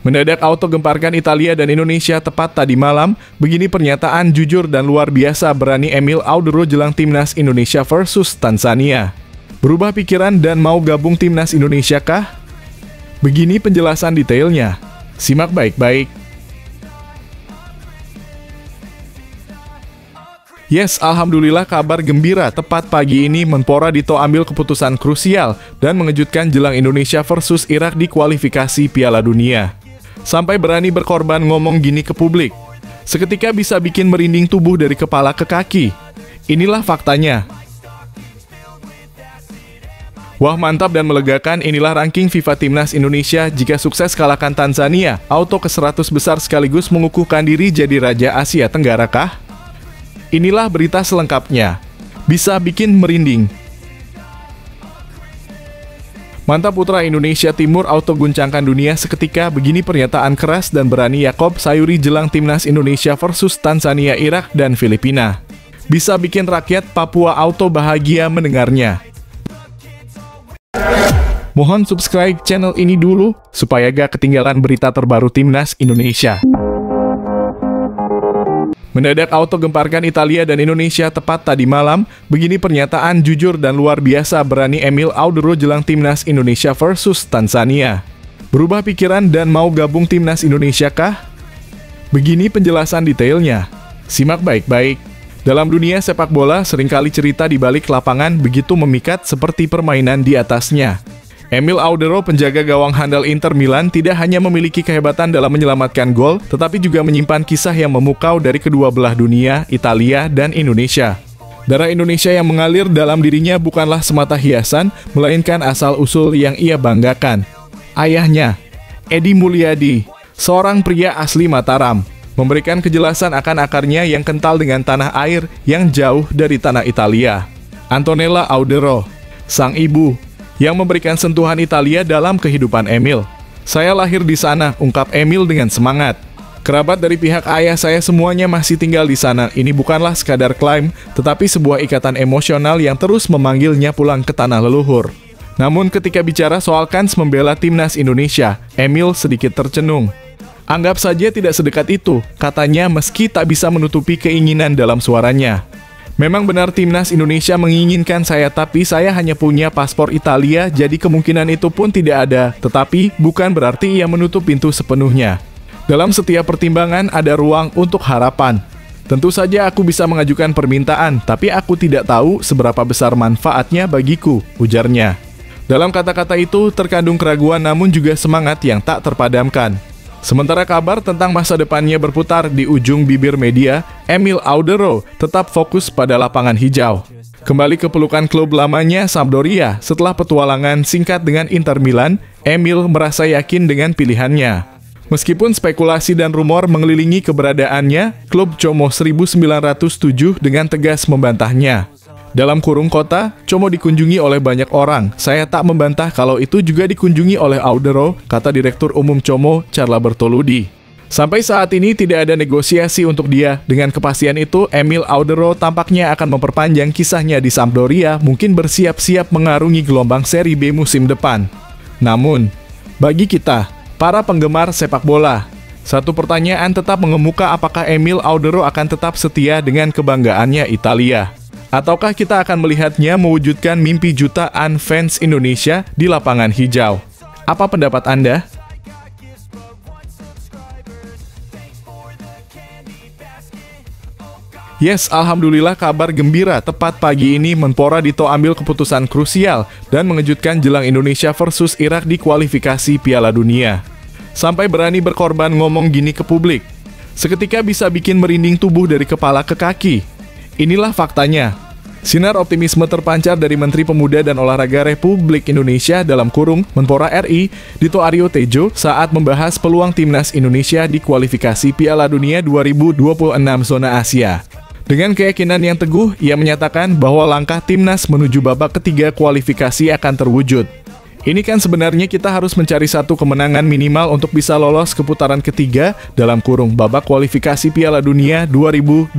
Mendadak auto gemparkan Italia dan Indonesia tepat tadi malam. Begini pernyataan jujur dan luar biasa berani Emil Audero jelang timnas Indonesia versus Tanzania. Berubah pikiran dan mau gabung timnas Indonesia kah? Begini penjelasan detailnya. Simak baik-baik. Yes, alhamdulillah kabar gembira tepat pagi ini Menpora Dito ambil keputusan krusial dan mengejutkan jelang Indonesia versus Irak di kualifikasi Piala Dunia. Sampai berani berkorban ngomong gini ke publik. Seketika bisa bikin merinding tubuh dari kepala ke kaki. Inilah faktanya. Wah, mantap dan melegakan, inilah ranking FIFA Timnas Indonesia jika sukses kalahkan Tanzania, auto ke 100 besar sekaligus mengukuhkan diri jadi Raja Asia Tenggara kah? Inilah berita selengkapnya. Bisa bikin merinding. Mantap putra Indonesia Timur auto guncangkan dunia seketika, begini pernyataan keras dan berani Yaakob Sayuri jelang timnas Indonesia versus Tanzania, Irak, dan Filipina. Bisa bikin rakyat Papua auto bahagia mendengarnya. Mohon subscribe channel ini dulu, supaya gak ketinggalan berita terbaru timnas Indonesia. Mendadak auto gemparkan Italia dan Indonesia tepat tadi malam. Begini pernyataan jujur dan luar biasa berani Emil Audero jelang timnas Indonesia versus Tanzania. Berubah pikiran dan mau gabung timnas Indonesia kah? Begini penjelasan detailnya. Simak baik-baik. Dalam dunia sepak bola seringkali cerita di balik lapangan begitu memikat seperti permainan di atasnya. Emil Audero, penjaga gawang handal Inter Milan, tidak hanya memiliki kehebatan dalam menyelamatkan gol, tetapi juga menyimpan kisah yang memukau dari kedua belah dunia, Italia dan Indonesia. Darah Indonesia yang mengalir dalam dirinya bukanlah semata hiasan, melainkan asal-usul yang ia banggakan. Ayahnya, Edi Mulyadi, seorang pria asli Mataram, memberikan kejelasan akan akarnya yang kental dengan tanah air yang jauh dari tanah Italia. Antonella Audero, sang ibu, yang memberikan sentuhan Italia dalam kehidupan Emil. Saya lahir di sana, ungkap Emil dengan semangat. Kerabat dari pihak ayah saya semuanya masih tinggal di sana. Ini bukanlah sekadar klaim, tetapi sebuah ikatan emosional yang terus memanggilnya pulang ke tanah leluhur. Namun ketika bicara soal kans membela timnas Indonesia, Emil sedikit tercenung. Anggap saja tidak sedekat itu, katanya meski tak bisa menutupi keinginan dalam suaranya. Memang benar timnas Indonesia menginginkan saya, tapi saya hanya punya paspor Italia, jadi kemungkinan itu pun tidak ada. Tetapi bukan berarti ia menutup pintu sepenuhnya. Dalam setiap pertimbangan ada ruang untuk harapan. Tentu saja aku bisa mengajukan permintaan, tapi aku tidak tahu seberapa besar manfaatnya bagiku, ujarnya. Dalam kata-kata itu terkandung keraguan namun juga semangat yang tak terpadamkan. Sementara kabar tentang masa depannya berputar di ujung bibir media, Emil Audero tetap fokus pada lapangan hijau. Kembali ke pelukan klub lamanya Sampdoria setelah petualangan singkat dengan Inter Milan, Emil merasa yakin dengan pilihannya. Meskipun spekulasi dan rumor mengelilingi keberadaannya, klub Como 1907 dengan tegas membantahnya. Dalam kurung kota, Como dikunjungi oleh banyak orang. Saya tak membantah kalau itu juga dikunjungi oleh Audero, kata Direktur Umum Como, Carla Bertoludi. Sampai saat ini tidak ada negosiasi untuk dia. Dengan kepastian itu, Emil Audero tampaknya akan memperpanjang kisahnya di Sampdoria, mungkin bersiap-siap mengarungi gelombang Serie B musim depan. Namun, bagi kita, para penggemar sepak bola, satu pertanyaan tetap mengemuka, apakah Emil Audero akan tetap setia dengan kebanggaannya Italia? Ataukah kita akan melihatnya mewujudkan mimpi jutaan fans Indonesia di lapangan hijau? Apa pendapat Anda? Yes, alhamdulillah kabar gembira tepat pagi ini Menpora Dito ambil keputusan krusial dan mengejutkan jelang Indonesia versus Irak di kualifikasi Piala Dunia. Sampai berani berkorban ngomong gini ke publik. Seketika bisa bikin merinding tubuh dari kepala ke kaki. Inilah faktanya. Sinar optimisme terpancar dari Menteri Pemuda dan Olahraga Republik Indonesia dalam kurung Menpora RI, Dito Aryo Tejo, saat membahas peluang timnas Indonesia di kualifikasi Piala Dunia 2026 zona Asia. Dengan keyakinan yang teguh, ia menyatakan bahwa langkah timnas menuju babak ketiga kualifikasi akan terwujud. Ini kan sebenarnya kita harus mencari satu kemenangan minimal untuk bisa lolos ke putaran ketiga dalam kurung babak kualifikasi Piala Dunia 2026,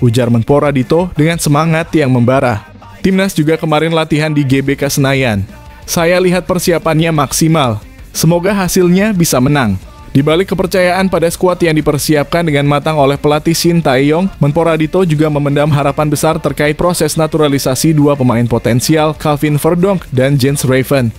ujar Menpora Dito dengan semangat yang membara. Timnas juga kemarin latihan di GBK Senayan. Saya lihat persiapannya maksimal. Semoga hasilnya bisa menang. Di balik kepercayaan pada skuad yang dipersiapkan dengan matang oleh pelatih Shin Tae-yong, Menpora Dito juga memendam harapan besar terkait proses naturalisasi dua pemain potensial, Calvin Verdonk dan Jens Raven.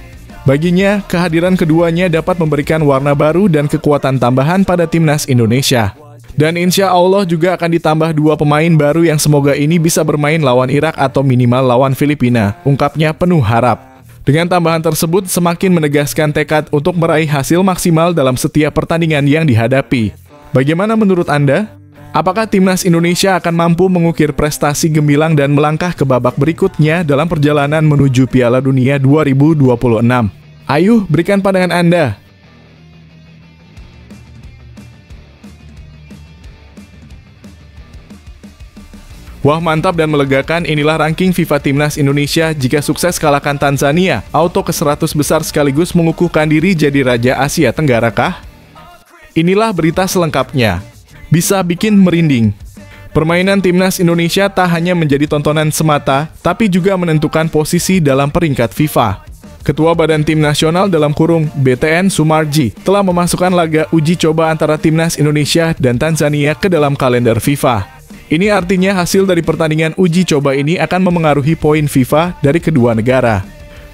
Baginya, kehadiran keduanya dapat memberikan warna baru dan kekuatan tambahan pada timnas Indonesia. Dan insya Allah juga akan ditambah dua pemain baru yang semoga ini bisa bermain lawan Irak atau minimal lawan Filipina, ungkapnya penuh harap. Dengan tambahan tersebut, semakin menegaskan tekad untuk meraih hasil maksimal dalam setiap pertandingan yang dihadapi. Bagaimana menurut Anda? Apakah timnas Indonesia akan mampu mengukir prestasi gemilang dan melangkah ke babak berikutnya dalam perjalanan menuju Piala Dunia 2026? Ayo, berikan pandangan Anda. Wah, mantap dan melegakan, inilah ranking FIFA Timnas Indonesia jika sukses kalahkan Tanzania, auto ke 100 besar sekaligus mengukuhkan diri jadi Raja Asia Tenggara kah? Inilah berita selengkapnya. Bisa bikin merinding. Permainan Timnas Indonesia tak hanya menjadi tontonan semata, tapi juga menentukan posisi dalam peringkat FIFA. Ketua Badan Tim Nasional (BTN) Sumarji telah memasukkan laga uji coba antara Timnas Indonesia dan Tanzania ke dalam kalender FIFA. Ini artinya hasil dari pertandingan uji coba ini akan memengaruhi poin FIFA dari kedua negara.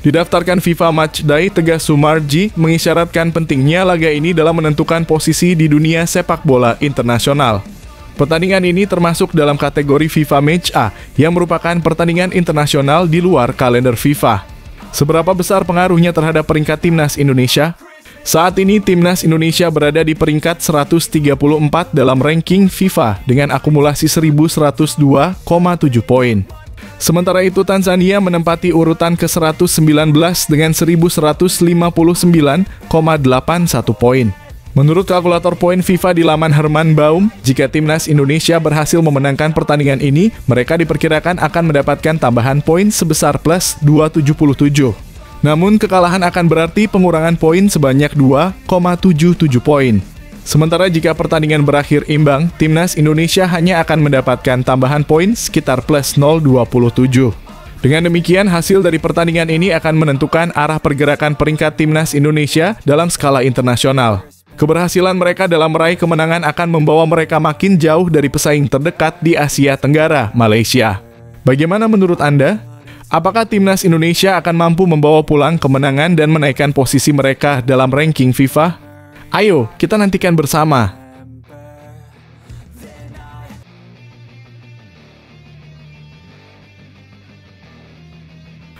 Didaftarkan FIFA Matchday, tegas Sumarji mengisyaratkan pentingnya laga ini dalam menentukan posisi di dunia sepak bola internasional. Pertandingan ini termasuk dalam kategori FIFA Match A, yang merupakan pertandingan internasional di luar kalender FIFA. Seberapa besar pengaruhnya terhadap peringkat Timnas Indonesia? Saat ini Timnas Indonesia berada di peringkat 134 dalam ranking FIFA dengan akumulasi 1102,7 poin. Sementara itu Tanzania menempati urutan ke-119 dengan 1159,81 poin. Menurut kalkulator poin FIFA di laman Herman Baum, jika Timnas Indonesia berhasil memenangkan pertandingan ini, mereka diperkirakan akan mendapatkan tambahan poin sebesar plus 277. Namun, kekalahan akan berarti pengurangan poin sebanyak 2,77 poin. Sementara jika pertandingan berakhir imbang, Timnas Indonesia hanya akan mendapatkan tambahan poin sekitar plus 0,27. Dengan demikian, hasil dari pertandingan ini akan menentukan arah pergerakan peringkat Timnas Indonesia dalam skala internasional. Keberhasilan mereka dalam meraih kemenangan akan membawa mereka makin jauh dari pesaing terdekat di Asia Tenggara, Malaysia. Bagaimana menurut Anda? Apakah Timnas Indonesia akan mampu membawa pulang kemenangan dan menaikkan posisi mereka dalam ranking FIFA? Ayo, kita nantikan bersama.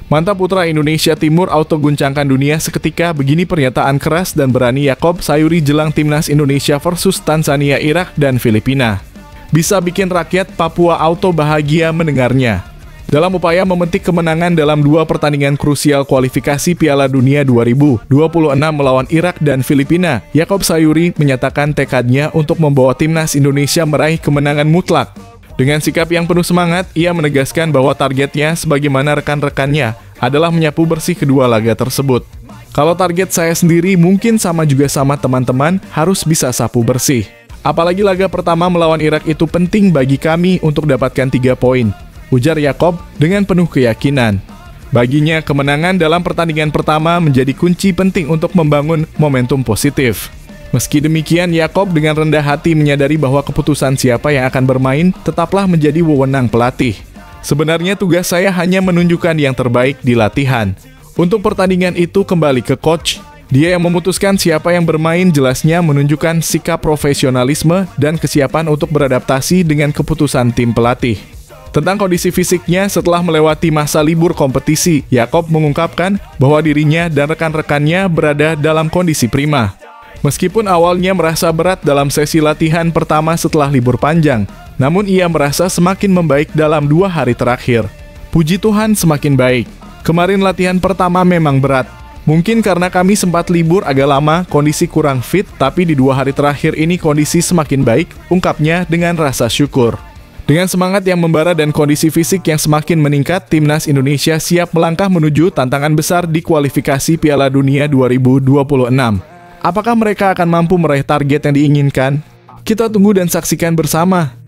Mantap putra Indonesia Timur auto guncangkan dunia seketika, begini pernyataan keras dan berani Yaakob Sayuri jelang Timnas Indonesia versus Tanzania, Irak, dan Filipina. Bisa bikin rakyat Papua auto bahagia mendengarnya. Dalam upaya memetik kemenangan dalam dua pertandingan krusial kualifikasi Piala Dunia 2026 melawan Irak dan Filipina, Yaakob Sayuri menyatakan tekadnya untuk membawa Timnas Indonesia meraih kemenangan mutlak. Dengan sikap yang penuh semangat, ia menegaskan bahwa targetnya sebagaimana rekan-rekannya adalah menyapu bersih kedua laga tersebut. Kalau target saya sendiri mungkin sama juga sama teman-teman, harus bisa sapu bersih. Apalagi laga pertama melawan Irak itu penting bagi kami untuk dapatkan 3 poin. Ujar Yaakob dengan penuh keyakinan. Baginya, kemenangan dalam pertandingan pertama menjadi kunci penting untuk membangun momentum positif. Meski demikian, Yaakob dengan rendah hati menyadari bahwa keputusan siapa yang akan bermain tetaplah menjadi wewenang pelatih. Sebenarnya tugas saya hanya menunjukkan yang terbaik di latihan. Untuk pertandingan itu kembali ke coach. Dia yang memutuskan siapa yang bermain, jelasnya menunjukkan sikap profesionalisme dan kesiapan untuk beradaptasi dengan keputusan tim pelatih. Tentang kondisi fisiknya setelah melewati masa libur kompetisi, Yaakob mengungkapkan bahwa dirinya dan rekan-rekannya berada dalam kondisi prima. Meskipun awalnya merasa berat dalam sesi latihan pertama setelah libur panjang, namun ia merasa semakin membaik dalam 2 hari terakhir. Puji Tuhan semakin baik. Kemarin latihan pertama memang berat. Mungkin karena kami sempat libur agak lama, kondisi kurang fit, tapi di 2 hari terakhir ini kondisi semakin baik, ungkapnya dengan rasa syukur. Dengan semangat yang membara dan kondisi fisik yang semakin meningkat, Timnas Indonesia siap melangkah menuju tantangan besar di kualifikasi Piala Dunia 2026. Apakah mereka akan mampu meraih target yang diinginkan? Kita tunggu dan saksikan bersama.